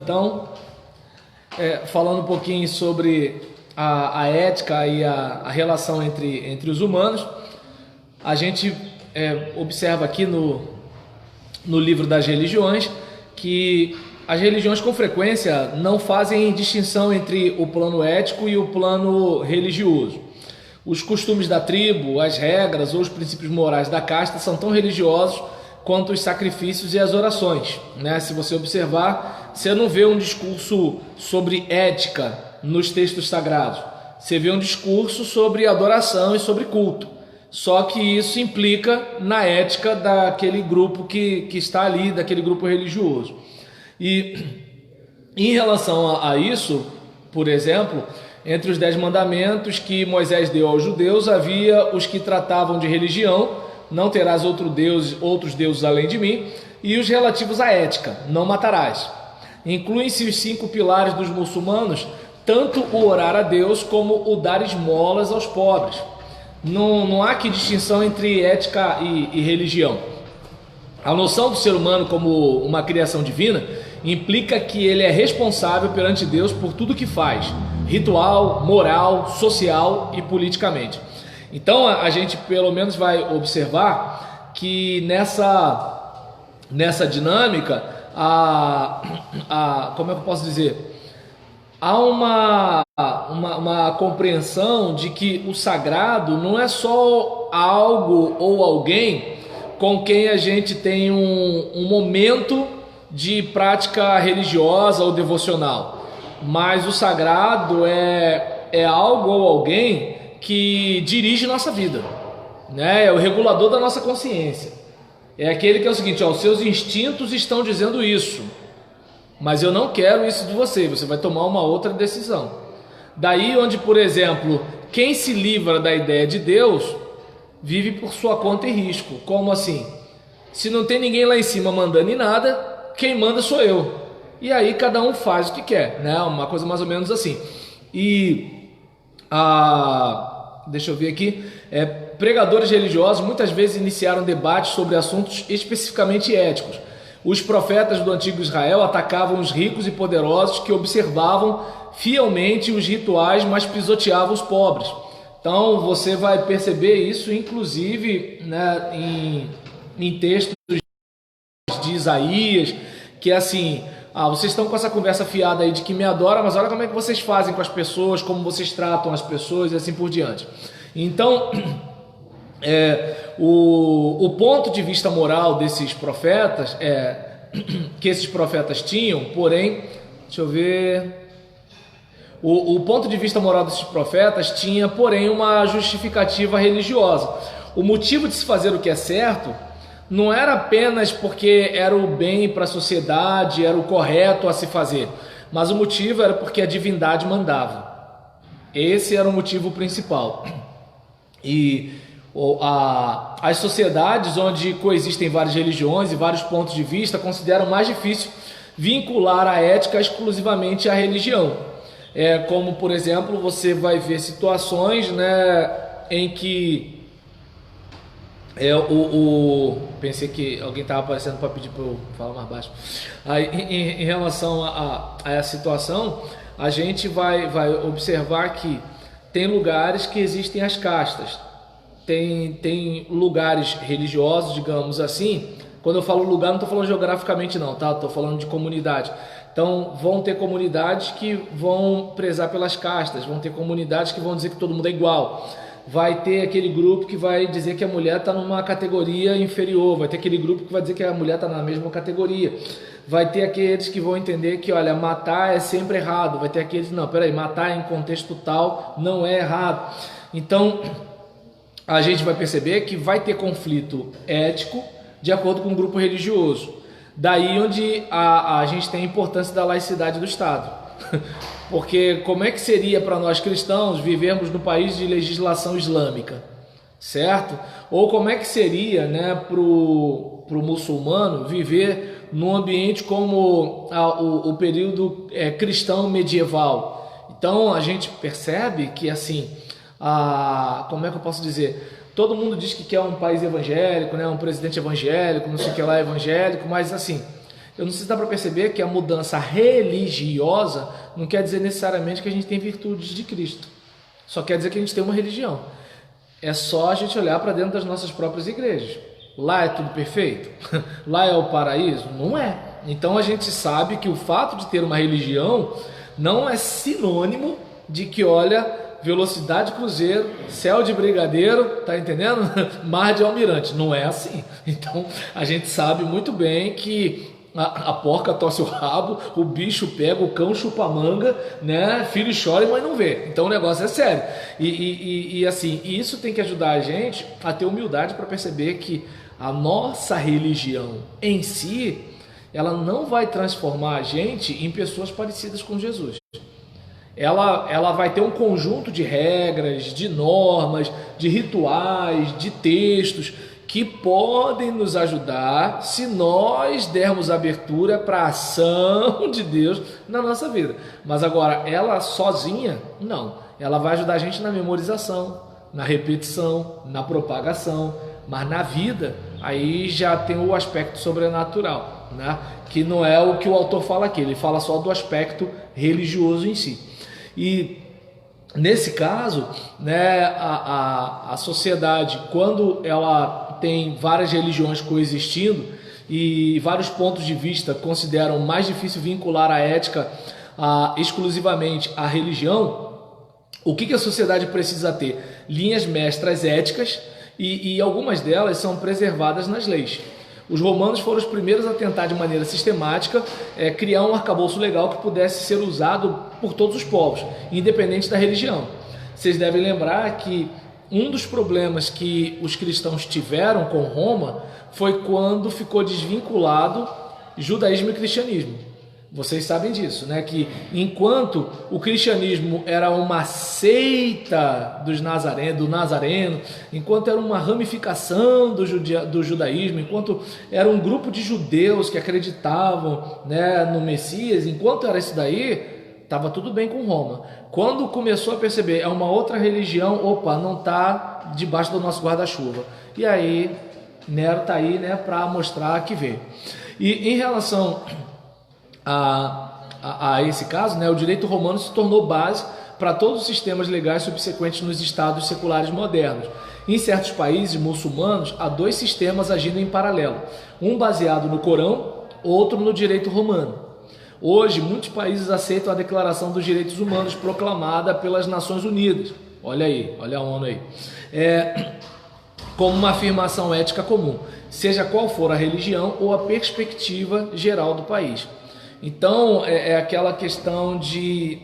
Então, falando um pouquinho sobre a ética e a relação entre os humanos, a gente observa aqui no livro das religiões que as religiões com frequência não fazem distinção entre o plano ético e o plano religioso. Os costumes da tribo, as regras ou os princípios morais da casta são tão religiosos quanto os sacrifícios e as orações, né? Se você observar, você não vê um discurso sobre ética nos textos sagrados. Você vê um discurso sobre adoração e sobre culto. Só que isso implica na ética daquele grupo que está ali, daquele grupo religioso. E em relação a isso, por exemplo, entre os 10 mandamentos que Moisés deu aos judeus, havia os que tratavam de religião: não terás outros deuses além de mim, e os relativos à ética: não matarás. Incluem-se os 5 pilares dos muçulmanos, tanto o orar a Deus como o dar esmolas aos pobres. Não há aqui distinção entre ética e religião. A noção do ser humano como uma criação divina implica que ele é responsável perante Deus por tudo que faz, ritual, moral, social e politicamente. Então a gente pelo menos vai observar que nessa dinâmica, como é que eu posso dizer? Há uma compreensão de que o sagrado não é só algo ou alguém com quem a gente tem um momento de prática religiosa ou devocional, mas o sagrado é algo ou alguém que dirige nossa vida, né? É o regulador da nossa consciência. É aquele que é o seguinte: os seus instintos estão dizendo isso, mas eu não quero isso de você. Você vai tomar uma outra decisão. Daí onde, por exemplo, quem se livra da ideia de Deus vive por sua conta e risco. Como assim? Se não tem ninguém lá em cima mandando em nada, quem manda sou eu. E aí cada um faz o que quer, né? Uma coisa mais ou menos assim. Deixa eu ver aqui. Pregadores religiosos muitas vezes iniciaram debates sobre assuntos especificamente éticos. Os profetas do antigo Israel atacavam os ricos e poderosos que observavam fielmente os rituais, mas pisoteavam os pobres. Então você vai perceber isso, inclusive, né, em textos de Isaías, que é assim: vocês estão com essa conversa fiada aí de que me adoram, mas olha como é que vocês fazem com as pessoas, como vocês tratam as pessoas e assim por diante. Então, o ponto de vista moral desses profetas, que esses profetas tinham, porém, deixa eu ver... O ponto de vista moral desses profetas tinha, porém, uma justificativa religiosa. O motivo de se fazer o que é certo não era apenas porque era o bem para a sociedade, era o correto a se fazer, mas o motivo era porque a divindade mandava. Esse era o motivo principal. E as sociedades onde coexistem várias religiões e vários pontos de vista consideram mais difícil vincular a ética exclusivamente à religião. Como, por exemplo, você vai ver situações, né, em que pensei que alguém estava aparecendo para pedir para eu falar mais baixo. Aí, em relação a essa situação, a gente vai observar que tem lugares que existem as castas, tem lugares religiosos, digamos assim. Quando eu falo lugar, não estou falando geograficamente não, tá? Estou falando de comunidade. Então vão ter comunidades que vão prezar pelas castas, vão ter comunidades que vão dizer que todo mundo é igual. Vai ter aquele grupo que vai dizer que a mulher está numa categoria inferior, vai ter aquele grupo que vai dizer que a mulher está na mesma categoria, vai ter aqueles que vão entender que, olha, matar é sempre errado, vai ter aqueles, não, peraí, matar em contexto tal não é errado. Então a gente vai perceber que vai ter conflito ético de acordo com o grupo religioso. Daí onde a gente tem a importância da laicidade do Estado. Porque como é que seria para nós cristãos vivermos no país de legislação islâmica, certo? Ou como é que seria, né, para o muçulmano viver num ambiente como o período cristão medieval? Então a gente percebe que, assim, como é que eu posso dizer? Todo mundo diz que quer um país evangélico, né, um presidente evangélico, não sei o que lá evangélico, mas assim, Eu não sei se dá para perceber que a mudança religiosa não quer dizer necessariamente que a gente tem virtudes de Cristo. Só quer dizer que a gente tem uma religião. É só a gente olhar para dentro das nossas próprias igrejas. Lá é tudo perfeito? Lá é o paraíso? Não é. Então a gente sabe que o fato de ter uma religião não é sinônimo de que, olha, velocidade cruzeiro, céu de brigadeiro, tá entendendo? Mar de almirante. Não é assim. Então a gente sabe muito bem que a porca torce o rabo, o bicho pega, o cão chupa a manga, né? Filho chora e mãe não vê. Então o negócio é sério. E assim, isso tem que ajudar a gente a ter humildade para perceber que a nossa religião em si, ela não vai transformar a gente em pessoas parecidas com Jesus. Ela vai ter um conjunto de regras, de normas, de rituais, de textos que podem nos ajudar se nós dermos abertura para a ação de Deus na nossa vida. Mas agora, ela sozinha, não. Ela vai ajudar a gente na memorização, na repetição, na propagação, mas na vida, aí já tem o aspecto sobrenatural, né? Que não é o que o autor fala aqui, ele fala só do aspecto religioso em si. E nesse caso, né, a sociedade, quando ela tem várias religiões coexistindo e vários pontos de vista consideram mais difícil vincular a ética exclusivamente à religião, o que a sociedade precisa ter? Linhas mestras éticas e algumas delas são preservadas nas leis. Os romanos foram os primeiros a tentar de maneira sistemática criar um arcabouço legal que pudesse ser usado por todos os povos, independente da religião. Vocês devem lembrar que um dos problemas que os cristãos tiveram com Roma foi quando ficou desvinculado judaísmo e cristianismo. Vocês sabem disso, né? Que enquanto o cristianismo era uma seita do Nazareno, enquanto era uma ramificação do judaísmo, enquanto era um grupo de judeus que acreditavam, né, no Messias, enquanto era isso daí, estava tudo bem com Roma. Quando começou a perceber, é uma outra religião, opa, não está debaixo do nosso guarda-chuva. E aí, Nero está aí, né, para mostrar que veio. E em relação a esse caso, né, o direito romano se tornou base para todos os sistemas legais subsequentes nos estados seculares modernos. Em certos países muçulmanos, há dois sistemas agindo em paralelo, um baseado no Corão, outro no direito romano. Hoje, muitos países aceitam a Declaração dos Direitos Humanos proclamada pelas Nações Unidas. Olha aí, olha a ONU aí. Como uma afirmação ética comum, seja qual for a religião ou a perspectiva geral do país. Então, é aquela questão de,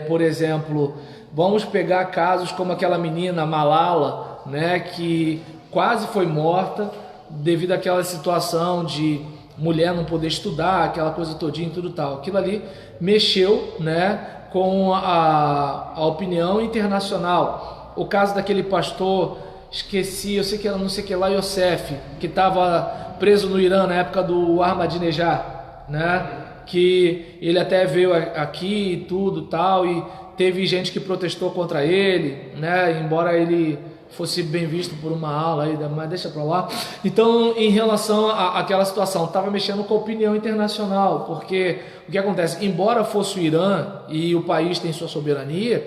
por exemplo, vamos pegar casos como aquela menina Malala, né, que quase foi morta devido àquela situação de mulher não poder estudar, aquela coisa todinha e tudo tal. Aquilo ali mexeu, né, com a opinião internacional. O caso daquele pastor, esqueci, eu sei que era não sei que lá, Youssef, que estava preso no Irã na época do Ahmadinejad, né, que ele até veio aqui e tudo tal, e teve gente que protestou contra ele, né, embora ele fosse bem visto por uma aula aí, mas deixa pra lá. Então, em relação àquela situação, estava mexendo com a opinião internacional, porque o que acontece, embora fosse o Irã e o país tem sua soberania,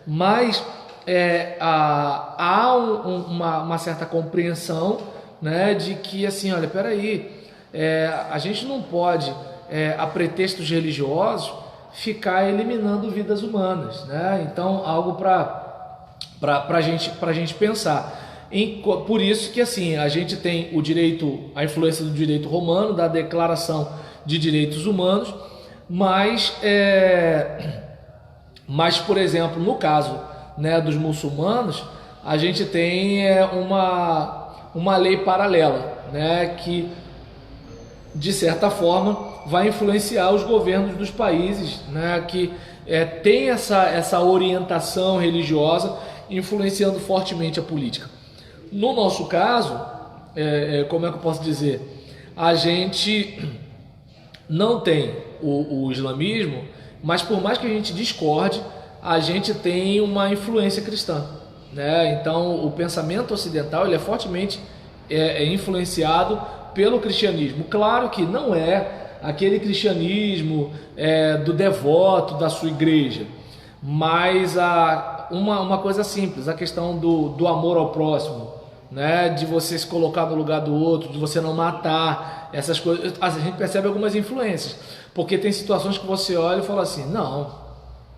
mas há uma certa compreensão, né, de que assim, olha, peraí, a gente não pode, a pretextos religiosos, ficar eliminando vidas humanas, né? Então, algo para a gente pensar. Por isso que assim, a gente tem o direito, a influência do direito romano, da Declaração de Direitos Humanos, mas por exemplo, no caso, né, dos muçulmanos, a gente tem uma lei paralela, né, que de certa forma vai influenciar os governos dos países, né, que tem essa orientação religiosa, influenciando fortemente a política. No nosso caso, como é que eu posso dizer? A gente não tem o islamismo, mas por mais que a gente discorde, a gente tem uma influência cristã, né? Então, o pensamento ocidental ele é fortemente influenciado pelo cristianismo. Claro que não é aquele cristianismo do devoto da sua igreja, mas uma coisa simples, a questão do amor ao próximo, né? De você se colocar no lugar do outro, de você não matar, essas coisas. A gente percebe algumas influências, porque tem situações que você olha e fala assim, não,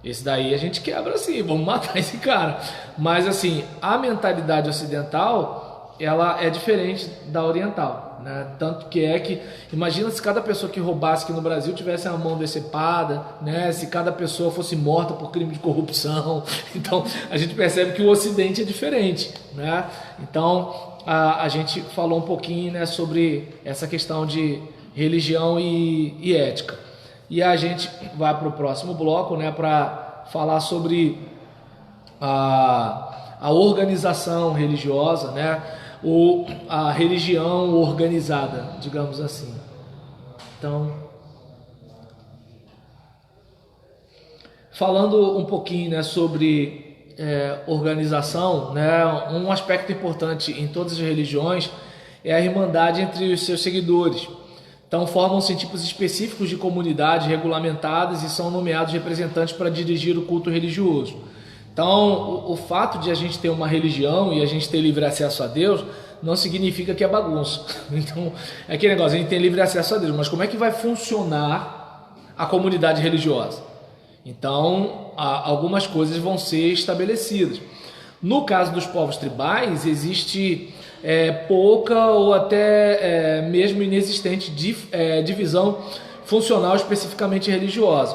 esse daí a gente quebra assim, vamos matar esse cara. Mas assim, a mentalidade ocidental, ela é diferente da oriental, né? Tanto que imagina se cada pessoa que roubasse aqui no Brasil tivesse a mão decepada, né? Se cada pessoa fosse morta por crime de corrupção. Então a gente percebe que o Ocidente é diferente, né? Então a gente falou um pouquinho, né, sobre essa questão de religião e ética. E a gente vai para o próximo bloco, né, para falar sobre a organização religiosa, né, ou a religião organizada, digamos assim. Então, falando um pouquinho, né, sobre organização, né, um aspecto importante em todas as religiões é a irmandade entre os seus seguidores. Então formam-se tipos específicos de comunidades regulamentadas e são nomeados representantes para dirigir o culto religioso. Então o fato de a gente ter uma religião e a gente ter livre acesso a Deus não significa que é bagunça. Então é aquele negócio, a gente tem livre acesso a Deus, mas como é que vai funcionar a comunidade religiosa? Então algumas coisas vão ser estabelecidas. No caso dos povos tribais, existe pouca ou até mesmo inexistente divisão funcional especificamente religiosa.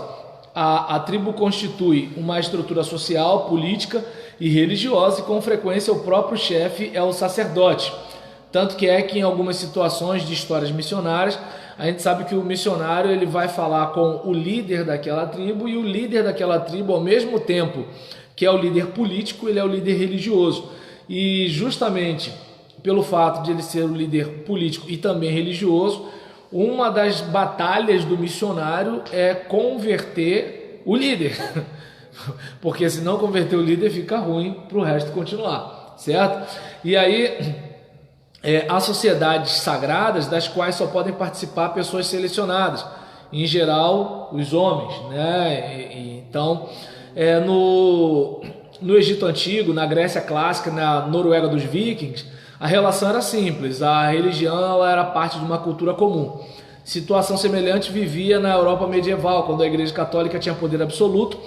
A tribo constitui uma estrutura social, política e religiosa, e com frequência o próprio chefe é o sacerdote. Tanto que em algumas situações de histórias missionárias, a gente sabe que o missionário ele vai falar com o líder daquela tribo, e o líder daquela tribo, ao mesmo tempo que é o líder político, ele é o líder religioso. E justamente pelo fato de ele ser o líder político e também religioso, uma das batalhas do missionário é converter o líder. Porque se não converter o líder, fica ruim para o resto continuar, certo? E aí há sociedades sagradas das quais só podem participar pessoas selecionadas, em geral os homens, né? Então no Egito Antigo, na Grécia Clássica, na Noruega dos Vikings, a relação era simples, a religião ela era parte de uma cultura comum. Situação semelhante vivia na Europa medieval, quando a Igreja Católica tinha poder absoluto,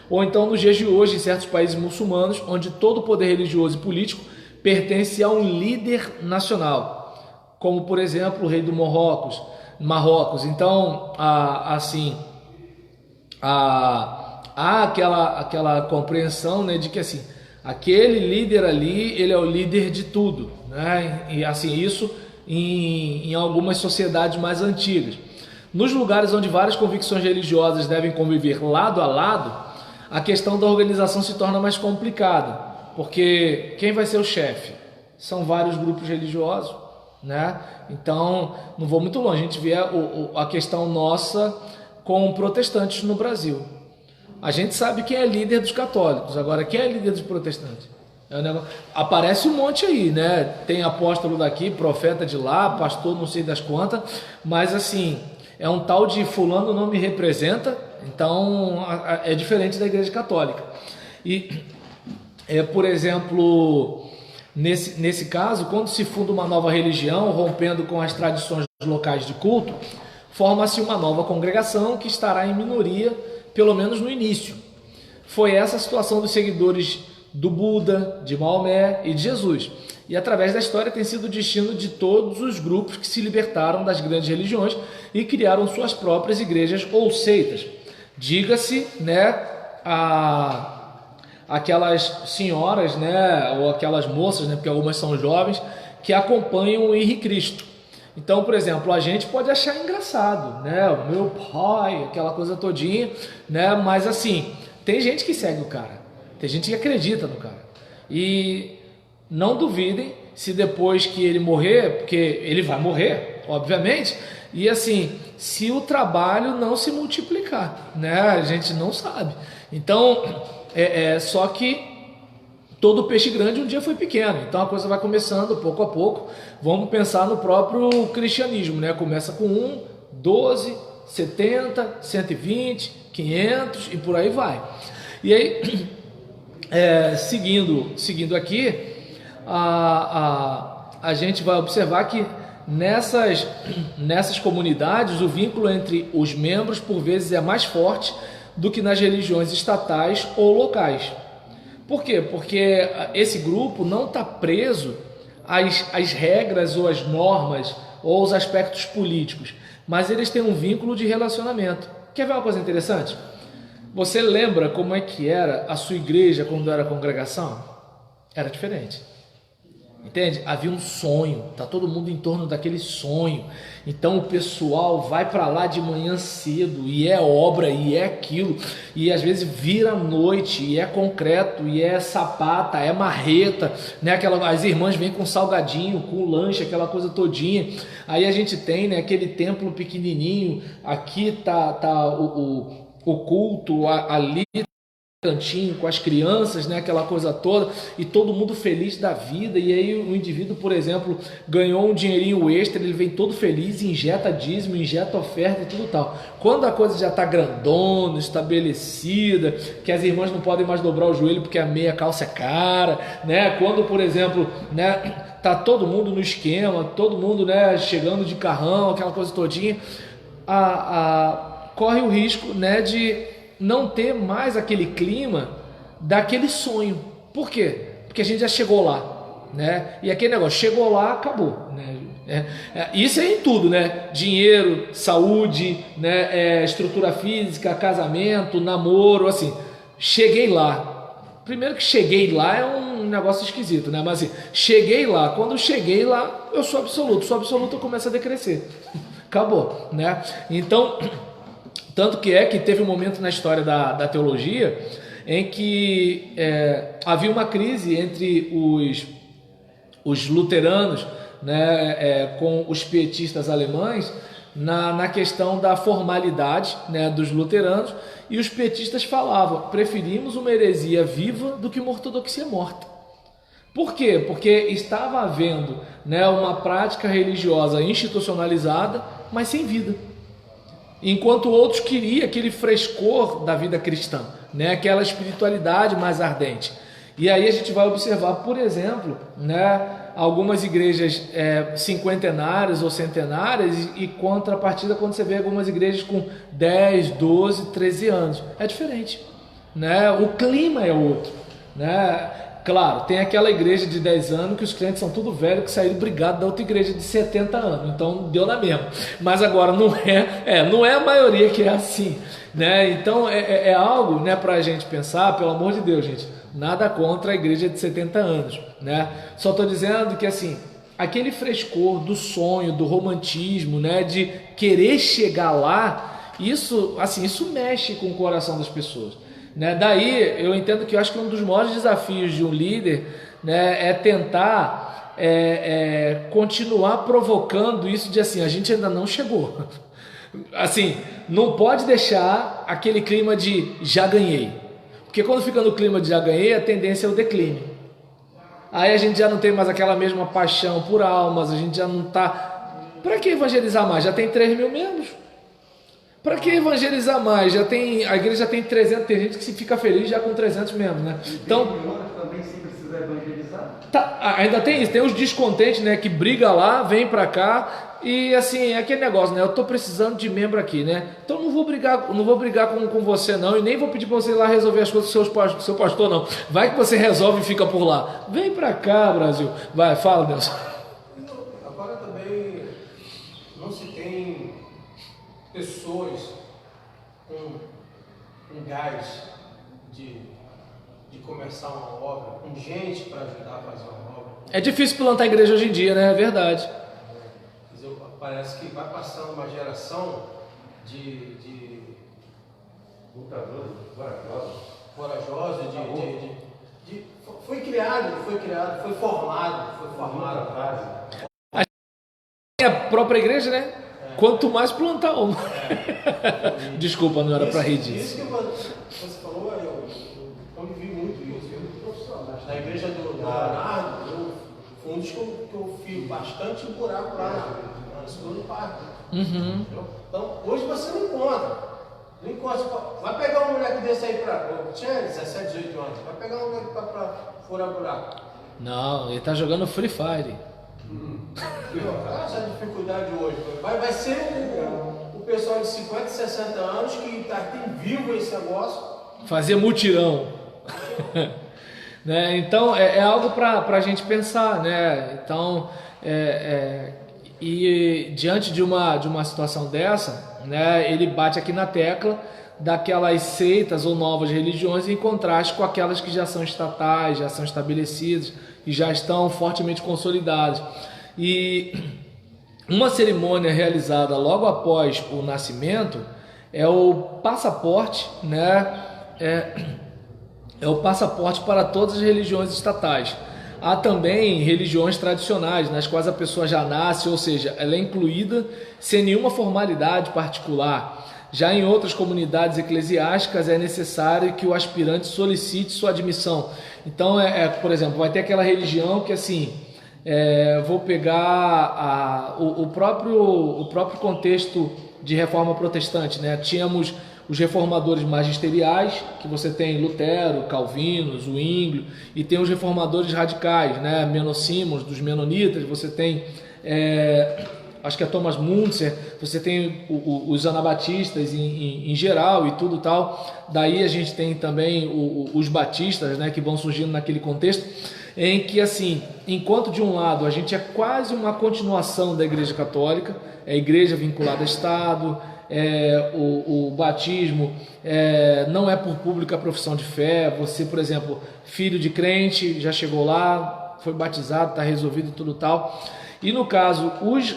ou então nos dias de hoje, em certos países muçulmanos, onde todo o poder religioso e político pertence a um líder nacional, como por exemplo o rei do Marrocos. Então, há aquela compreensão, né, de que assim, aquele líder ali, ele é o líder de tudo, né? E assim, isso em algumas sociedades mais antigas. Nos lugares onde várias convicções religiosas devem conviver lado a lado, a questão da organização se torna mais complicada, porque quem vai ser o chefe? São vários grupos religiosos, né? Então, não vou muito longe, a gente vê a questão nossa com protestantes no Brasil. A gente sabe quem é líder dos católicos, agora quem é líder dos protestantes? Aparece um monte aí, né? Tem apóstolo daqui, profeta de lá, pastor não sei das quantas, mas assim, é um tal de fulano não me representa, então é diferente da Igreja Católica. E, por exemplo, nesse caso, quando se funda uma nova religião, rompendo com as tradições locais de culto, forma-se uma nova congregação que estará em minoria, pelo menos no início. Foi essa a situação dos seguidores do Buda, de Maomé e de Jesus. E através da história tem sido o destino de todos os grupos que se libertaram das grandes religiões e criaram suas próprias igrejas ou seitas. Diga-se, né, aquelas senhoras, né, ou aquelas moças, né, porque algumas são jovens, que acompanham o Henri Cristo. Então, por exemplo, a gente pode achar engraçado, né, o meu pai, aquela coisa todinha, né, mas assim, tem gente que segue o cara. Tem gente que acredita no cara. E não duvidem se depois que ele morrer, porque ele vai morrer, obviamente, e assim, se o trabalho não se multiplicar, né? A gente não sabe. Então, só que todo peixe grande um dia foi pequeno. Então a coisa vai começando pouco a pouco. Vamos pensar no próprio cristianismo, né? Começa com 1, 12, 70, 120, 500 e por aí vai. E aí, seguindo aqui, a gente vai observar que nessas comunidades o vínculo entre os membros por vezes é mais forte do que nas religiões estatais ou locais. Por quê? Porque esse grupo não está preso às regras ou às normas ou aos aspectos políticos, mas eles têm um vínculo de relacionamento. Quer ver uma coisa interessante? Você lembra como é que era a sua igreja quando era congregação? Era diferente. Entende? Havia um sonho, tá todo mundo em torno daquele sonho. Então o pessoal vai para lá de manhã cedo e é obra e é aquilo, e às vezes vira noite e é concreto e é sapata, é marreta, né? As irmãs vêm com salgadinho, com lanche, aquela coisa todinha. Aí a gente tem, né, aquele templo pequenininho, aqui tá o culto ali, cantinho com as crianças, né, aquela coisa toda, e todo mundo feliz da vida. E aí o indivíduo, por exemplo, ganhou um dinheirinho extra, ele vem todo feliz, injeta dízimo, injeta oferta e tudo tal. Quando a coisa já está grandona, estabelecida, que as irmãs não podem mais dobrar o joelho porque a meia calça é cara, né? Quando, por exemplo, né, tá todo mundo no esquema, todo mundo, né, chegando de carrão, aquela coisa todinha, corre o risco, né, de não ter mais aquele clima daquele sonho. Por quê? Porque a gente já chegou lá, né? E aquele negócio, chegou lá, acabou, né? Isso é em tudo, né? Dinheiro, saúde, né? Estrutura física, casamento, namoro, assim. Cheguei lá. Primeiro que cheguei lá é um negócio esquisito, né? Mas assim, cheguei lá. Quando eu cheguei lá, eu sou absoluto, eu começo a decrescer. Acabou, né? Então, tanto que teve um momento na história da teologia em que havia uma crise entre os luteranos, né, com os pietistas alemães na questão da formalidade, né, dos luteranos, e os pietistas falavam: preferimos uma heresia viva do que uma ortodoxia morta. Por quê? Porque estava havendo, né, uma prática religiosa institucionalizada, mas sem vida. Enquanto outros queriam aquele frescor da vida cristã, né? Aquela espiritualidade mais ardente. E aí a gente vai observar, por exemplo, né, algumas igrejas cinquentenárias ou centenárias e contrapartida quando você vê algumas igrejas com 10, 12, 13 anos. É diferente, né? O clima é outro, né? Claro, tem aquela igreja de 10 anos que os crentes são tudo velho, que saíram brigados da outra igreja de 70 anos, então deu na mesma. Mas agora não é a maioria que é assim, né? Então é algo, né, para a gente pensar, pelo amor de Deus, gente, nada contra a igreja de 70 anos, né? Só estou dizendo que assim, aquele frescor do sonho, do romantismo, né, de querer chegar lá, isso mexe com o coração das pessoas. Né? Daí eu entendo que eu acho que um dos maiores desafios de um líder, né, é tentar continuar provocando isso de assim, a gente ainda não chegou. Assim, não pode deixar aquele clima de já ganhei. Porque quando fica no clima de já ganhei, a tendência é o declínio. Aí a gente já não tem mais aquela mesma paixão por almas, a gente já não está... Para que evangelizar mais? Já tem 3 mil membros. Para que evangelizar mais? A igreja já tem 300, tem gente que se fica feliz já com 300 membros, né? Então, também se precisa evangelizar. Ainda tem isso, tem os descontentes, né, que briga lá, vem para cá e assim, é aquele negócio, né? Eu tô precisando de membro aqui, né? Então não vou brigar com você não, e nem vou pedir para você ir lá resolver as coisas com seu pastor não. Vai que você resolve e fica por lá. Vem para cá, Brasil. Vai, fala, Deus. Agora também não se tem pessoas com gás de começar uma obra, com gente para ajudar a fazer uma obra. É difícil plantar igreja hoje em dia, né? É verdade. Quer dizer, parece que vai passando uma geração de Lutadores, corajosos, foi criado, foi formado. A própria igreja, né? Quanto mais plantar uma. Desculpa, não era para rir disso. Isso que você falou, eu convivi muito isso. Na igreja do Leonardo, foi um dos que eu fiz bastante buraco lá na escola do parque. Uhum. Então, hoje você não encontra. Não encontra. Vai pegar um moleque desse aí tinha 17, 18 anos. Vai pegar um moleque pra furar buraco. Não, ele tá jogando Free Fire. Essa é a dificuldade hoje. Vai ser o pessoal de 50, 60 anos que tem vivo esse negócio. Fazer mutirão. Né? Então é algo para a gente pensar, né? Então e diante de uma situação dessa, né? Ele bate aqui na tecla daquelas seitas ou novas religiões em contraste com aquelas que já são estatais, já são estabelecidas e já estão fortemente consolidadas. E uma cerimônia realizada logo após o nascimento é o passaporte, né? É o passaporte para todas as religiões estatais. Há também religiões tradicionais, nas quais a pessoa já nasce, ou seja, ela é incluída sem nenhuma formalidade particular. Já em outras comunidades eclesiásticas é necessário que o aspirante solicite sua admissão. Então, por exemplo, vai ter aquela religião que assim, vou pegar o próprio contexto de reforma protestante, né? Tínhamos os reformadores magisteriais, que você tem Lutero, Calvino, Zwinglio, e tem os reformadores radicais, né? Menno Simons, dos Menonitas, você tem, acho que é Thomas Müntzer, você tem os anabatistas em geral e tudo tal. Daí a gente tem também os batistas, né? Que vão surgindo naquele contexto, em que assim, enquanto de um lado a gente é quase uma continuação da Igreja Católica, é a igreja vinculada ao Estado, o batismo não é por pública profissão de fé. Você, por exemplo, filho de crente, já chegou lá, foi batizado, está resolvido tudo tal. E no caso,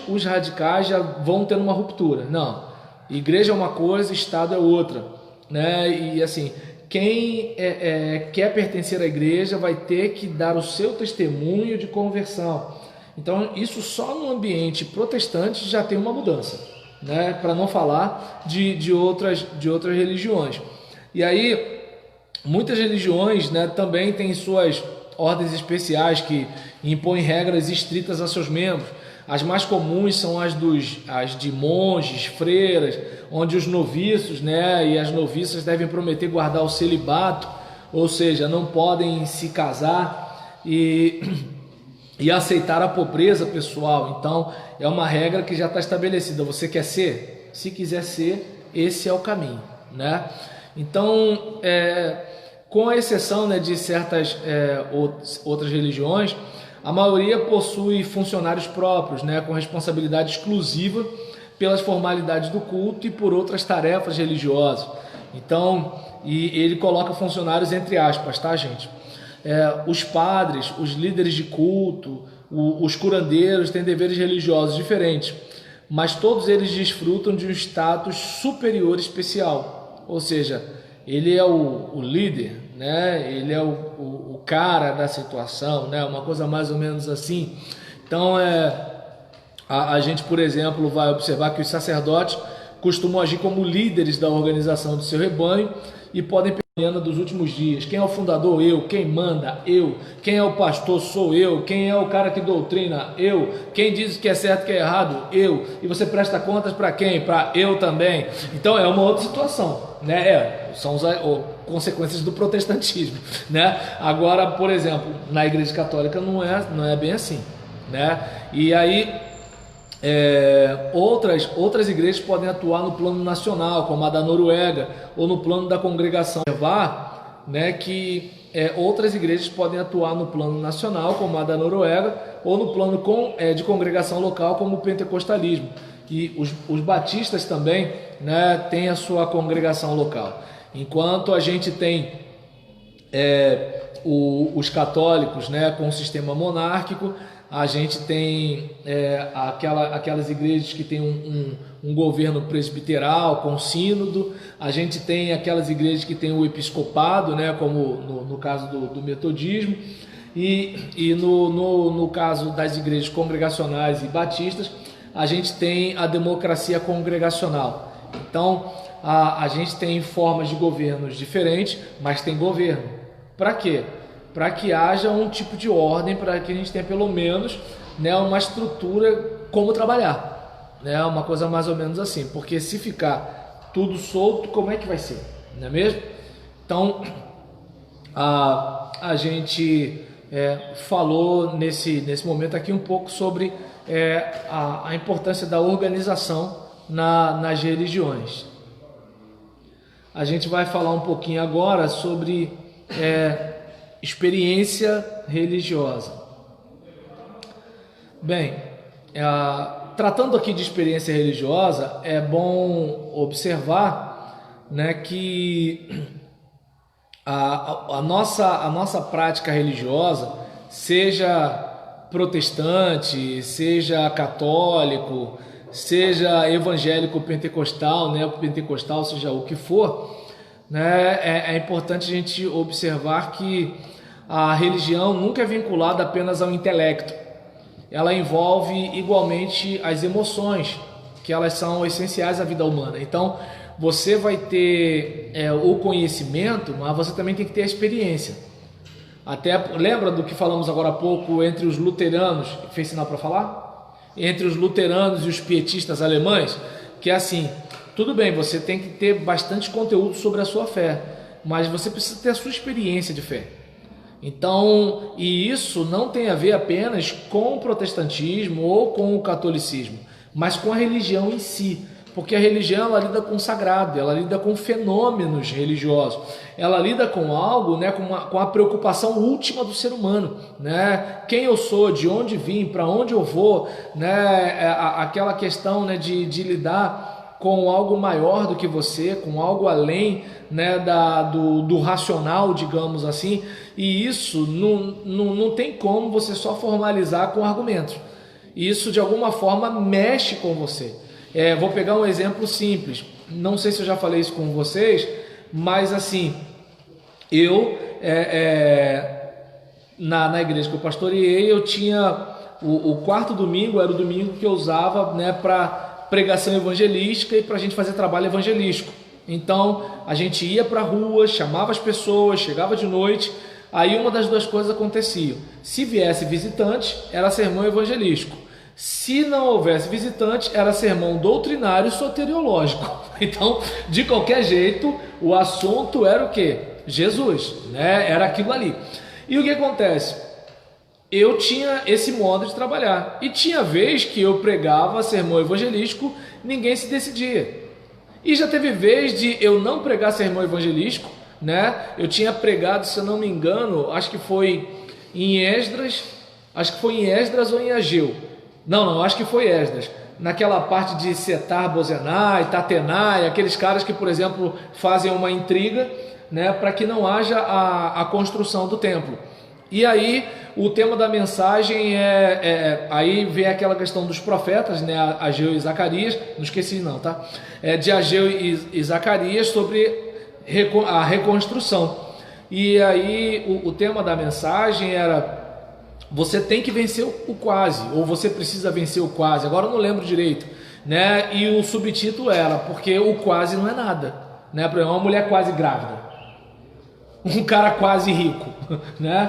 os radicais já vão tendo uma ruptura. Não, igreja é uma coisa, Estado é outra, né? E assim, quem quer pertencer à igreja vai ter que dar o seu testemunho de conversão. Então, isso só no ambiente protestante já tem uma mudança, né? Para não falar de outras religiões. E aí, muitas religiões, né, também têm suas ordens especiais que impõem regras estritas a seus membros. As mais comuns são as de monges, freiras, onde os noviços, né, e as noviças devem prometer guardar o celibato, ou seja, não podem se casar e aceitar a pobreza pessoal. Então é uma regra que já está estabelecida. Você quer ser? Se quiser ser, esse é o caminho, né? Então, com a exceção, né, de certas outras religiões, a maioria possui funcionários próprios, né, com responsabilidade exclusiva pelas formalidades do culto e por outras tarefas religiosas. Então, e ele coloca funcionários entre aspas, tá, gente? Os padres, os líderes de culto, os curandeiros têm deveres religiosos diferentes, mas todos eles desfrutam de um status superior especial. Ou seja, ele é o líder, né? Ele é o cara da situação, né? Uma coisa mais ou menos assim. Então, a gente, por exemplo, vai observar que os sacerdotes costumam agir como líderes da organização do seu rebanho e podem dos últimos dias. Quem é o fundador? Eu. Quem manda? Eu. Quem é o pastor? Sou eu. Quem é o cara que doutrina? Eu. Quem diz que é certo e que é errado? Eu. E você presta contas para quem? Para eu também. Então é uma outra situação, né? São as consequências do protestantismo, né? Agora, por exemplo, na Igreja Católica não é bem assim, né? E aí outras igrejas podem atuar no plano nacional, como a da Noruega, ou no plano da congregação. Né, que outras igrejas podem atuar no plano nacional, como a da Noruega, ou no plano de congregação local, como o pentecostalismo. E os batistas também, né, têm a sua congregação local. Enquanto a gente tem os católicos, né, com o sistema monárquico, a gente tem aquelas igrejas que tem um governo presbiteral com sínodo. A gente tem aquelas igrejas que tem o episcopado, né, como no caso do metodismo, e no caso das igrejas congregacionais e batistas, a gente tem a democracia congregacional. Então a gente tem formas de governos diferentes, mas tem governo. Para quê? Para que haja um tipo de ordem, para que a gente tenha pelo menos, né, uma estrutura como trabalhar. né? Uma coisa mais ou menos assim, porque se ficar tudo solto, como é que vai ser, não é mesmo? Então, a gente falou nesse momento aqui um pouco sobre a importância da organização nas religiões. A gente vai falar um pouquinho agora sobre experiência religiosa. Bem, tratando aqui de experiência religiosa, é bom observar, né, que a nossa prática religiosa, seja protestante, seja católico, seja evangélico pentecostal, né, pentecostal, seja o que for, né, é importante a gente observar que a religião nunca é vinculada apenas ao intelecto. Ela envolve igualmente as emoções, que elas são essenciais à vida humana. Então, você vai ter o conhecimento, mas você também tem que ter a experiência. Até lembra do que falamos agora há pouco entre os luteranos, fez sinal para falar? Entre os luteranos e os pietistas alemães, que é assim, tudo bem, você tem que ter bastante conteúdo sobre a sua fé, mas você precisa ter a sua experiência de fé. Então, e isso não tem a ver apenas com o protestantismo ou com o catolicismo, mas com a religião em si, porque a religião ela lida com o sagrado, ela lida com fenômenos religiosos, ela lida com algo, né, com a preocupação última do ser humano, né? Quem eu sou, de onde vim, para onde eu vou, né? Aquela questão, né, de lidar com algo maior do que você, com algo além, né, do racional, digamos assim, e isso não tem como você só formalizar com argumentos. Isso de alguma forma mexe com você. Vou pegar um exemplo simples, não sei se eu já falei isso com vocês, mas assim, eu na igreja que eu pastoreei, eu tinha o quarto domingo, era o domingo que eu usava, né, para pregação evangelística e para a gente fazer trabalho evangelístico. Então a gente ia para a rua, chamava as pessoas, chegava de noite, aí uma das duas coisas acontecia: se viesse visitante, era sermão evangelístico. Se não houvesse visitante, era sermão doutrinário soteriológico. Então, de qualquer jeito, o assunto era o quê? Jesus, né? Era aquilo ali. E o que acontece? Eu tinha esse modo de trabalhar. E tinha vez que eu pregava sermão evangelístico, ninguém se decidia. E já teve vez de eu não pregar sermão evangelístico, né? Eu tinha pregado, se eu não me engano, acho que foi em Esdras ou em Ageu. Não, acho que foi Esdras. Naquela parte de Setar, Bozenai, Tatenai, aqueles caras que, por exemplo, fazem uma intriga, né, para que não haja a construção do templo. E aí, o tema da mensagem aí vem aquela questão dos profetas, né, Ageu e Zacarias, não esqueci não, tá? De Ageu e Zacarias sobre a reconstrução. E aí, o tema da mensagem era: você tem que vencer o quase, ou você precisa vencer o quase. Agora eu não lembro direito, né? E o subtítulo era: porque o quase não é nada, né? Por exemplo, uma mulher quase grávida, um cara quase rico, né?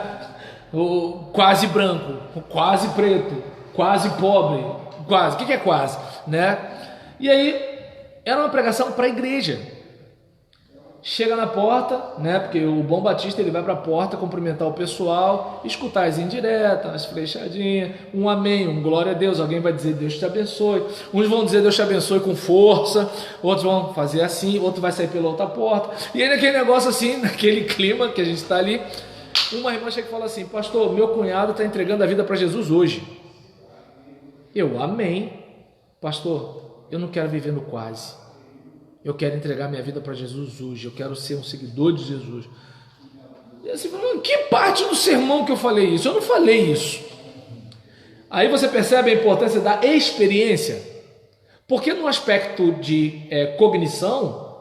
O quase branco, o quase preto, quase pobre, quase. O que é quase, né? E aí era uma pregação para a igreja. Chega na porta, né? Porque o bom batista ele vai para a porta cumprimentar o pessoal, escutar as indiretas, as flechadinhas, um amém, um glória a Deus. Alguém vai dizer Deus te abençoe. Uns vão dizer Deus te abençoe com força, outros vão fazer assim, outro vai sair pela outra porta. E aí naquele negócio assim, naquele clima que a gente está ali, uma irmã chega e fala assim: pastor, meu cunhado está entregando a vida para Jesus hoje. Eu, amém. Pastor, eu não quero viver no quase. Eu quero entregar minha vida para Jesus hoje. Eu quero ser um seguidor de Jesus. E assim, que parte do sermão que eu falei isso? Eu não falei isso. Aí você percebe a importância da experiência. Porque no aspecto de cognição,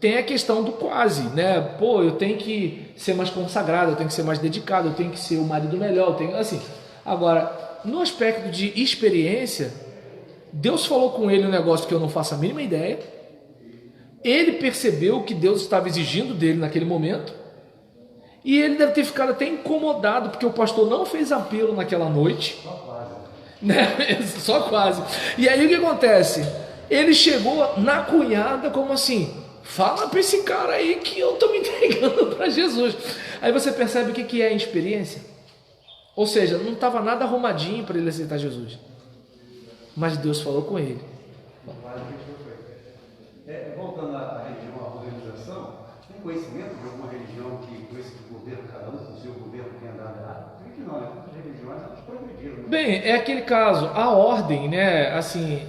tem a questão do quase, né? Pô, eu tenho que ser mais consagrado, eu tenho que ser mais dedicado, eu tenho que ser o marido melhor, eu tenho assim. Agora, no aspecto de experiência, Deus falou com ele um negócio que eu não faço a mínima ideia. Ele percebeu o que Deus estava exigindo dele naquele momento, e ele deve ter ficado até incomodado porque o pastor não fez apelo naquela noite, né? Só quase. E aí o que acontece? Ele chegou na cunhada como assim, fala para esse cara aí que eu estou me entregando para Jesus. Aí você percebe o que é a experiência? Ou seja, não estava nada arrumadinho para ele aceitar Jesus. Mas Deus falou com ele. Voltando à religião, à organização, tem conhecimento de alguma religião que, com esse governo, cada um com o seu governo, tem andado errado? Creio que não, né? As religiões, elas progrediram. Né? Bem, é aquele caso, a ordem, né? Assim,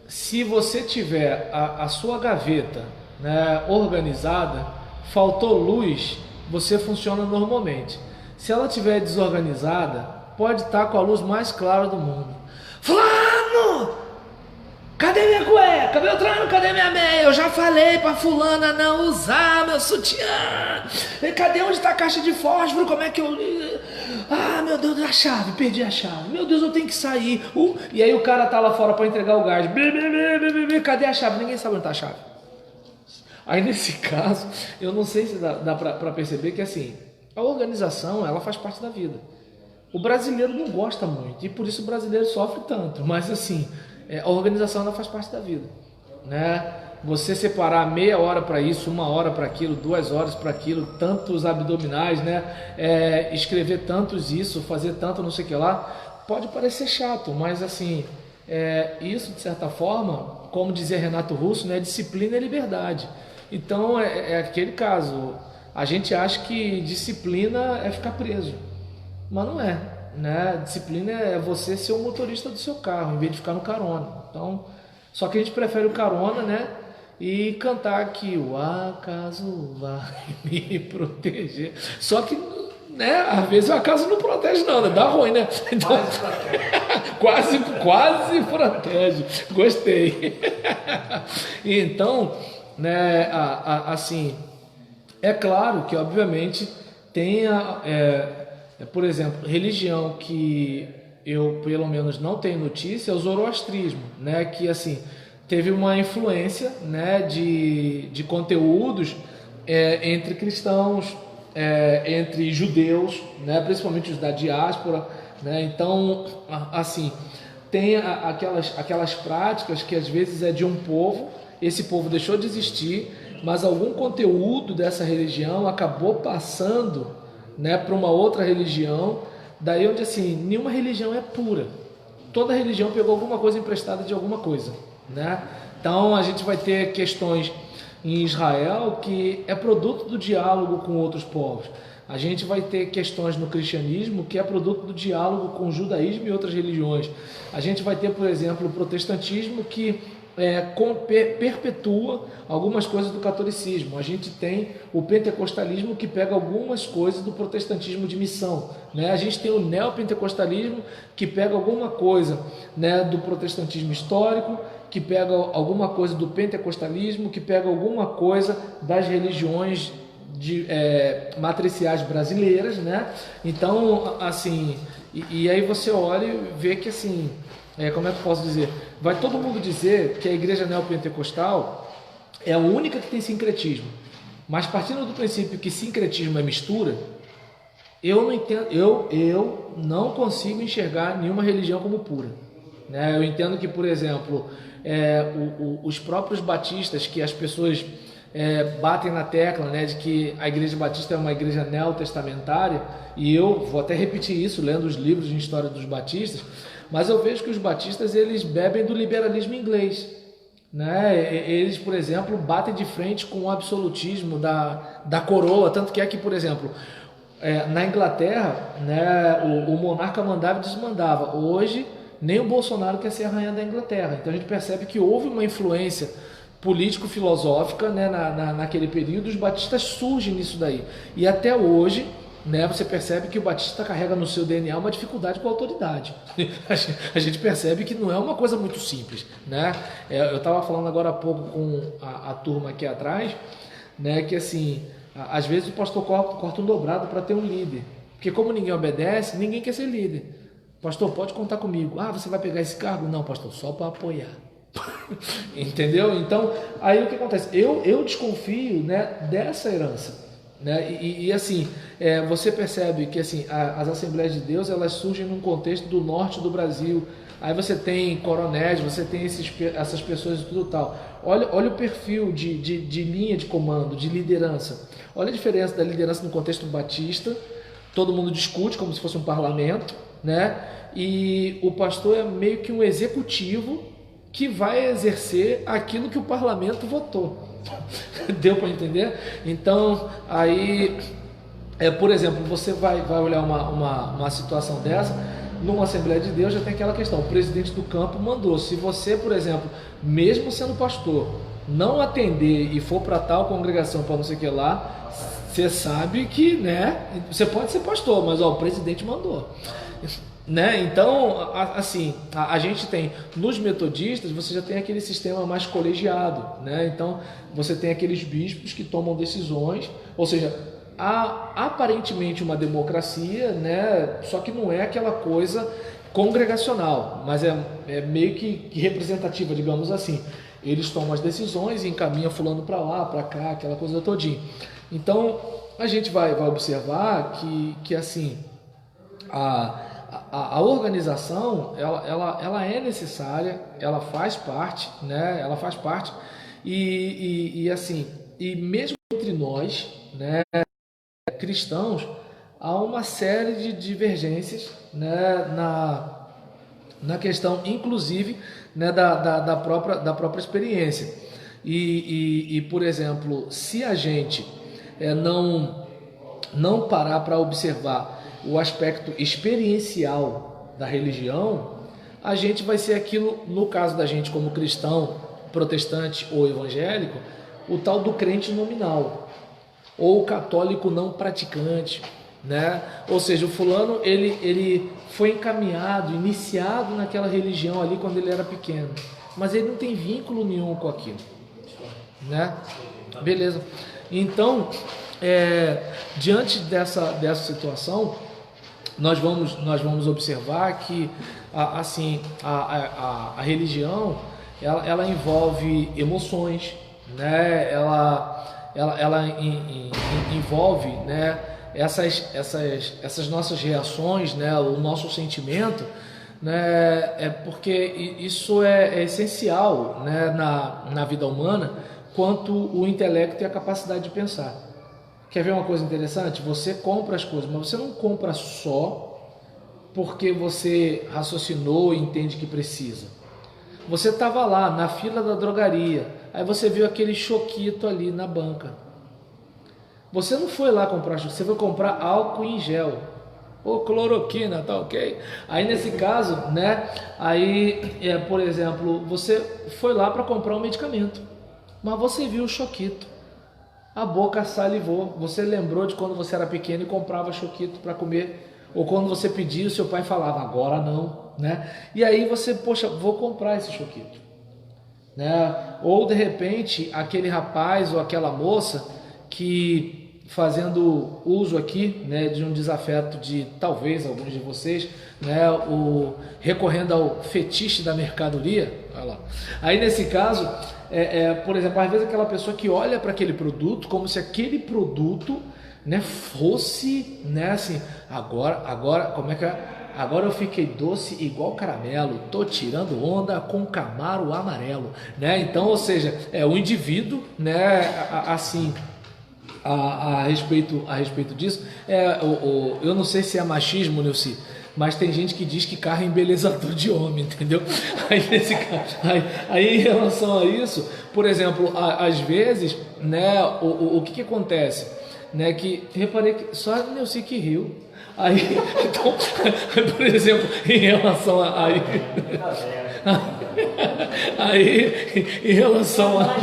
se você tiver a sua gaveta, né, organizada, faltou luz, você funciona normalmente. Se ela estiver desorganizada, pode estar com a luz mais clara do mundo. Fulano! Cadê minha cueca? Beltrano, cadê minha meia? Eu já falei pra fulana não usar meu sutiã. Cadê onde está a caixa de fósforo? Como é que eu... Ah, meu Deus, a chave, perdi a chave. Meu Deus, eu tenho que sair. E aí o cara tá lá fora para entregar o gás. Cadê a chave? Ninguém sabe onde está a chave. Aí nesse caso, eu não sei se dá para perceber que assim, a organização, ela faz parte da vida. O brasileiro não gosta muito, e por isso o brasileiro sofre tanto. Mas assim, a organização, ela faz parte da vida, né? Você separar meia hora para isso, 1 hora para aquilo, 2 horas para aquilo, tantos abdominais, né? Escrever tantos isso, fazer tanto não sei o que lá, pode parecer chato, mas assim, isso de certa forma, como dizia Renato Russo, né? Disciplina é liberdade. Então é aquele caso, a gente acha que disciplina é ficar preso, mas não é, né? Disciplina é você ser o motorista do seu carro, em vez de ficar no carona. Então, só que a gente prefere o carona, né? E cantar que o acaso vai me proteger. Só que, né? Às vezes o acaso não protege não, né? Dá ruim, né? Então, quase protege. Gostei. Então, né? Assim, é claro que, obviamente, tem por exemplo, religião que eu, pelo menos, não tenho notícia é o zoroastrismo, né? Que, assim, teve uma influência, né, de conteúdos entre cristãos, entre judeus, né, principalmente os da diáspora, né? Então, assim, tem aquelas práticas que às vezes é de um povo, esse povo deixou de existir, mas algum conteúdo dessa religião acabou passando, né, para uma outra religião, daí onde assim, nenhuma religião é pura, toda religião pegou alguma coisa emprestada de alguma coisa, né? Então a gente vai ter questões em Israel que é produto do diálogo com outros povos, a gente vai ter questões no cristianismo que é produto do diálogo com o judaísmo e outras religiões, a gente vai ter, por exemplo, o protestantismo que perpetua algumas coisas do catolicismo. A gente tem o pentecostalismo que pega algumas coisas do protestantismo de missão, né? A gente tem o neopentecostalismo que pega alguma coisa, né, do protestantismo histórico, que pega alguma coisa do pentecostalismo, que pega alguma coisa das religiões matriciais brasileiras, né? Então, assim, e aí você olha e vê que assim, como é que eu posso dizer? Vai todo mundo dizer que a igreja neopentecostal é a única que tem sincretismo. Mas partindo do princípio que sincretismo é mistura, eu não entendo, eu não consigo enxergar nenhuma religião como pura, né? Eu entendo que, por exemplo, os próprios batistas, que as pessoas batem na tecla, né, de que a igreja batista é uma igreja neotestamentária, e eu vou até repetir isso lendo os livros de história dos batistas, mas eu vejo que os batistas, eles bebem do liberalismo inglês, né? Eles, por exemplo, batem de frente com o absolutismo da coroa, tanto que, por exemplo, na Inglaterra, né, o monarca mandava e desmandava. Hoje, nem o Bolsonaro quer ser a rainha da Inglaterra. Então a gente percebe que houve uma influência político-filosófica, né, naquele período. Os batistas surgem nisso daí. E até hoje, né, você percebe que o batista carrega no seu DNA uma dificuldade com a autoridade. A gente percebe que não é uma coisa muito simples, né? Eu estava falando agora há pouco com a turma aqui atrás, né, que assim, às vezes o pastor corta um dobrado para ter um líder, porque como ninguém obedece, ninguém quer ser líder. Pastor, pode contar comigo. Ah, você vai pegar esse cargo? Não, pastor, só para apoiar. Entendeu? Então, aí o que acontece? Eu desconfio, né, dessa herança, né? E assim, você percebe que assim, as Assembleias de Deus, elas surgem num contexto do norte do Brasil. Aí você tem coronéis, você tem essas pessoas e tudo tal. Olha o perfil de linha de comando, de liderança. Olha a diferença da liderança no contexto batista. Todo mundo discute como se fosse um parlamento, né? E o pastor é meio que um executivo que vai exercer aquilo que o parlamento votou. Deu para entender? Então, aí, por exemplo, você vai olhar uma situação dessa, numa Assembleia de Deus já tem aquela questão, o presidente do campo mandou, se você, por exemplo, mesmo sendo pastor, não atender e for para tal congregação, para não sei o que lá, você sabe que, né, você pode ser pastor, mas o presidente mandou. Né? Então, assim, a gente tem, nos metodistas, você já tem aquele sistema mais colegiado, né? Então, você tem aqueles bispos que tomam decisões, ou seja, há aparentemente uma democracia, né? Só que não é aquela coisa congregacional, mas é meio que representativa, digamos assim. Eles tomam as decisões e encaminham fulano para lá, para cá, aquela coisa todinha. Então, a gente vai observar que assim, a organização, ela é necessária, ela faz parte, né? Ela faz parte e assim, e mesmo entre nós, né, cristãos, há uma série de divergências, né, na questão, inclusive, né, da própria experiência. E por exemplo, se a gente não parar para observar o aspecto experiencial da religião, a gente vai ser aquilo, no caso da gente como cristão, protestante ou evangélico, o tal do crente nominal, ou católico não praticante, né? Ou seja, o fulano, ele foi encaminhado, iniciado naquela religião ali quando ele era pequeno, mas ele não tem vínculo nenhum com aquilo, né? Beleza. Então, diante dessa situação, nós vamos observar que assim, a religião, ela envolve emoções, né? Ela envolve, né, essas nossas reações, né, o nosso sentimento, né, porque isso é essencial, né, na vida humana, quanto o intelecto e a capacidade de pensar. Quer ver uma coisa interessante? Você compra as coisas, mas você não compra só porque você raciocinou e entende que precisa. Você estava lá na fila da drogaria, aí você viu aquele choquito ali na banca. Você não foi lá comprar choquito, você foi comprar álcool em gel ou cloroquina, tá ok? Aí nesse caso, né? Aí, por exemplo, você foi lá para comprar um medicamento, mas você viu o choquito. A boca salivou, você lembrou de quando você era pequeno e comprava choquito para comer, ou quando você pedia, o seu pai falava, agora não, né? E aí você, poxa, vou comprar esse choquito, né? Ou de repente, aquele rapaz ou aquela moça que, fazendo uso aqui, né, de um desafeto de talvez alguns de vocês, né, recorrendo ao fetiche da mercadoria, olha lá. Aí nesse caso, por exemplo, às vezes aquela pessoa que olha para aquele produto como se aquele produto, né, fosse, né, assim, agora como é que é? Agora eu fiquei doce igual caramelo, tô tirando onda com Camaro amarelo, né? Então, ou seja, o indivíduo, né, assim, a respeito disso, eu não sei se é machismo, Nilce, mas tem gente que diz que carro é embelezador de homem, entendeu? Aí em relação a isso, por exemplo, às vezes, né, o que acontece, né, que reparei que só a Nilce que riu. Aí, então, por exemplo, em relação a aí em relação a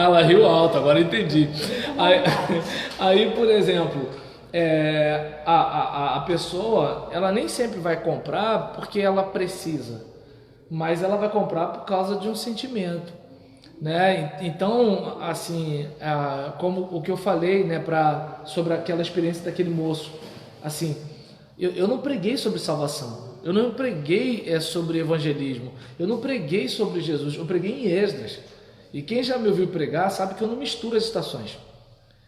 ela riu alto, agora entendi. Aí, por exemplo, a pessoa, ela nem sempre vai comprar porque ela precisa, mas ela vai comprar por causa de um sentimento, né? Então, assim, como o que eu falei, né, sobre aquela experiência daquele moço, assim, eu não preguei sobre salvação, eu não preguei sobre evangelismo, eu não preguei sobre Jesus, eu preguei em Esdras. E quem já me ouviu pregar sabe que eu não misturo as estações.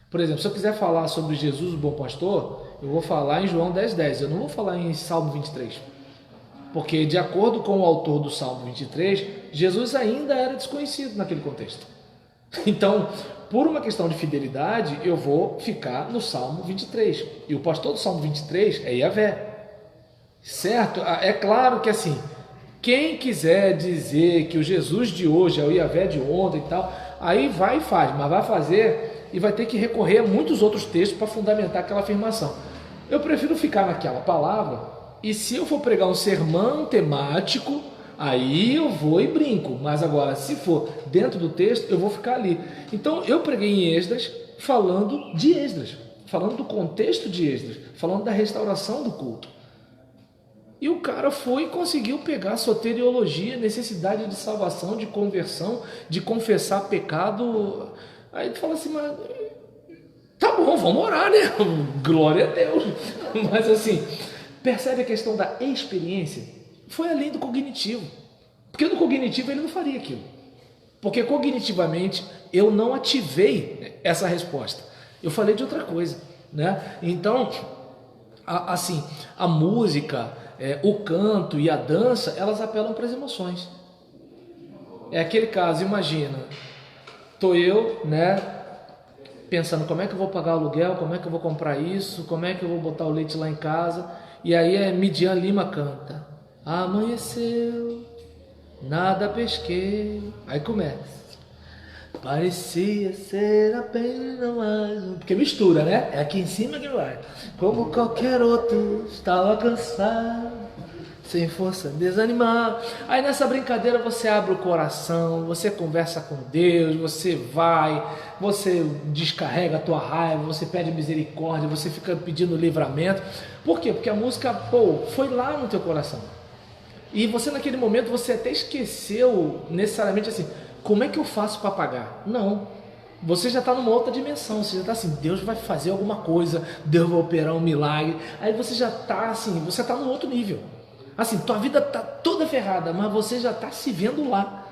Por exemplo, se eu quiser falar sobre Jesus, o bom pastor, eu vou falar em João 10:10. Eu não vou falar em Salmo 23. Porque, de acordo com o autor do Salmo 23, Jesus ainda era desconhecido naquele contexto. Então, por uma questão de fidelidade, eu vou ficar no Salmo 23. E o pastor do Salmo 23 é Yahvé. Certo? É claro que assim, quem quiser dizer que o Jesus de hoje é o Yahvé de ontem e tal, aí vai e faz, mas vai fazer e vai ter que recorrer a muitos outros textos para fundamentar aquela afirmação. Eu prefiro ficar naquela palavra, e se eu for pregar um sermão temático, aí eu vou e brinco, mas agora, se for dentro do texto, eu vou ficar ali. Então, eu preguei em Esdras, falando de Esdras, falando do contexto de Esdras, falando da restauração do culto. E o cara foi e conseguiu pegar soteriologia, necessidade de salvação, de conversão, de confessar pecado. Aí tu fala assim, mas tá bom, vamos orar, né? Glória a Deus. Mas assim, percebe a questão da experiência? Foi além do cognitivo. Porque no cognitivo ele não faria aquilo. Porque cognitivamente eu não ativei essa resposta. Eu falei de outra coisa, né? Então, assim, a música, o canto e a dança, elas apelam para as emoções. É aquele caso, imagina, tô eu, né, pensando como é que eu vou pagar o aluguel, como é que eu vou comprar isso, como é que eu vou botar o leite lá em casa, e aí Midian Lima canta, amanheceu, nada pesquei, aí começa, parecia ser apenas mais um, porque mistura, né, é aqui em cima que vai, como qualquer outro, estava cansado, sem força, desanimado. Aí nessa brincadeira você abre o coração, você conversa com Deus, você vai, você descarrega a tua raiva, você pede misericórdia, você fica pedindo livramento. Por quê? Porque a música, foi lá no teu coração. E você naquele momento, você até esqueceu necessariamente assim, como é que eu faço para pagar? Não. Você já está numa outra dimensão, você já está assim, Deus vai fazer alguma coisa, Deus vai operar um milagre. Aí você já está assim, você está num outro nível. Assim, tua vida está toda ferrada, mas você já está se vendo lá.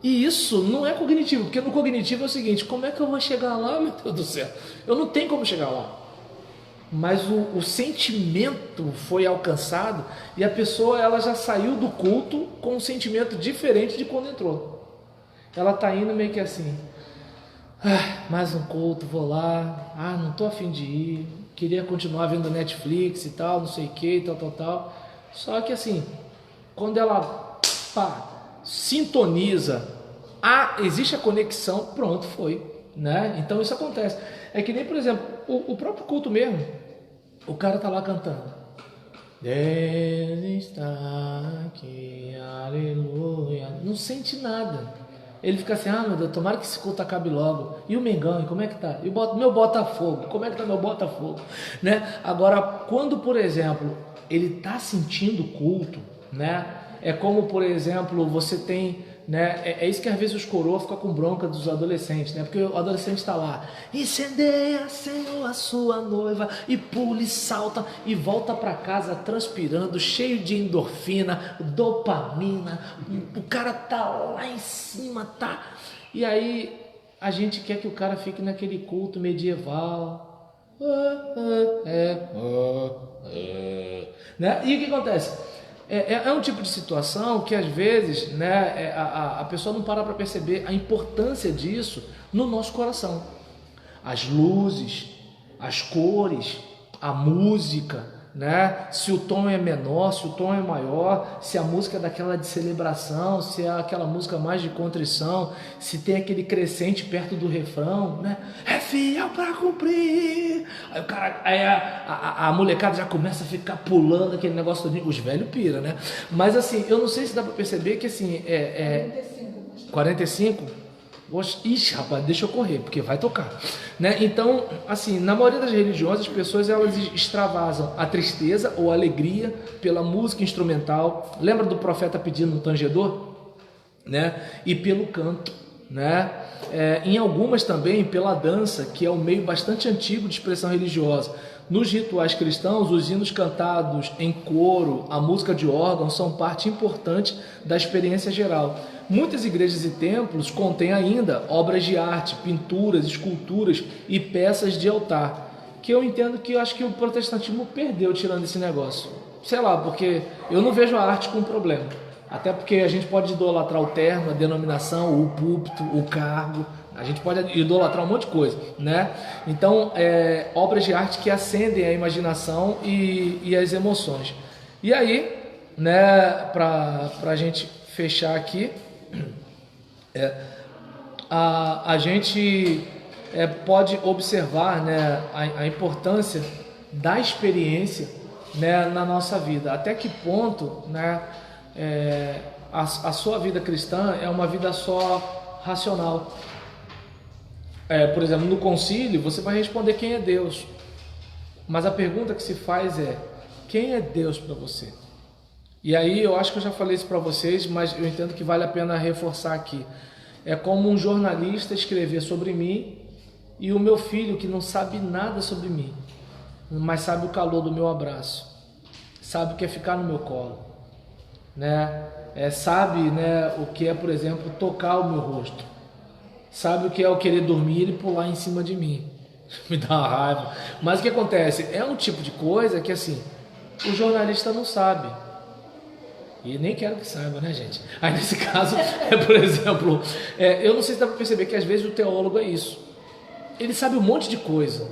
E isso não é cognitivo, porque no cognitivo é o seguinte, como é que eu vou chegar lá, meu Deus do céu? Eu não tenho como chegar lá. Mas o sentimento foi alcançado e a pessoa ela já saiu do culto com um sentimento diferente de quando entrou. Ela está indo meio que assim, mais um culto, vou lá, não estou a fim de ir, queria continuar vendo Netflix e tal, não sei o que, tal. Só que assim, quando ela sintoniza, existe a conexão, pronto, foi, né? Então isso acontece. É que nem, por exemplo, o próprio culto mesmo, o cara tá lá cantando, Deus está aqui, aleluia, não sente nada. Ele fica assim, meu Deus, tomara que esse culto acabe logo. E o Mengão, como é que tá? E o meu Botafogo, como é que tá meu Botafogo? Né? Agora, quando, por exemplo, ele está sentindo culto, né? É como, por exemplo, você tem, né? É isso que às vezes os coroas ficam com bronca dos adolescentes, né? Porque o adolescente está lá, incendeia, Senhor, a sua noiva, e pula e salta e volta para casa transpirando, cheio de endorfina, dopamina. O cara tá lá em cima, tá? E aí a gente quer que o cara fique naquele culto medieval. Né? E o que acontece? É um tipo de situação que às vezes, né, a pessoa não para perceber a importância disso no nosso coração. As luzes, as cores, a música, né? Se o tom é menor, se o tom é maior, se a música é daquela de celebração, se é aquela música mais de contrição, se tem aquele crescente perto do refrão, né? É fiel para cumprir. Aí o cara, a molecada já começa a ficar pulando aquele negócio todo, os velhos pira, né? Mas assim, eu não sei se dá para perceber que assim 45. Ixi, rapaz, deixa eu correr, porque vai tocar, né? Então, assim, na maioria das religiões, as pessoas elas extravasam a tristeza ou a alegria pela música instrumental. Lembra do profeta pedindo no tangedor, né? E pelo canto, né? Em algumas também pela dança, que é um meio bastante antigo de expressão religiosa. Nos rituais cristãos, os hinos cantados em coro, a música de órgão são parte importante da experiência geral. Muitas igrejas e templos contêm ainda obras de arte, pinturas, esculturas e peças de altar, que eu entendo que eu acho que o protestantismo perdeu tirando esse negócio. Sei lá, porque eu não vejo a arte como problema. Até porque a gente pode idolatrar o terno, a denominação, o púlpito, o cargo, a gente pode idolatrar um monte de coisa, né? Então, obras de arte que acendem a imaginação e as emoções. E aí, né, para a gente fechar aqui, a gente pode observar, né, a importância da experiência, né, na nossa vida. Até que ponto, né, a sua vida cristã é uma vida só racional. Por exemplo, no concílio você vai responder quem é Deus, mas a pergunta que se faz é: quem é Deus para você? E aí eu acho que eu já falei isso para vocês, mas eu entendo que vale a pena reforçar aqui. É como um jornalista escrever sobre mim e o meu filho, que não sabe nada sobre mim, mas sabe o calor do meu abraço, sabe o que é ficar no meu colo, né? Sabe, né, o que é, por exemplo, tocar o meu rosto, sabe o que é eu querer dormir e pular em cima de mim. Me dá uma raiva. Mas o que acontece? É um tipo de coisa que, assim, o jornalista não sabe. E nem quero que saiba, né, gente? Aí nesse caso, por exemplo, eu não sei se dá para perceber que às vezes o teólogo é isso. Ele sabe um monte de coisa,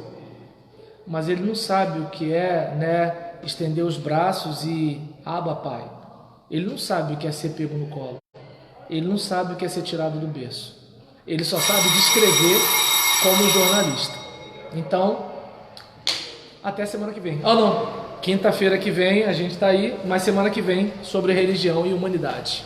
mas ele não sabe o que é, né, estender os braços e Abba, Pai. Ele não sabe o que é ser pego no colo. Ele não sabe o que é ser tirado do berço. Ele só sabe descrever como jornalista. Então, até semana que vem. Não, quinta-feira que vem a gente está aí, mas semana que vem sobre religião e humanidade.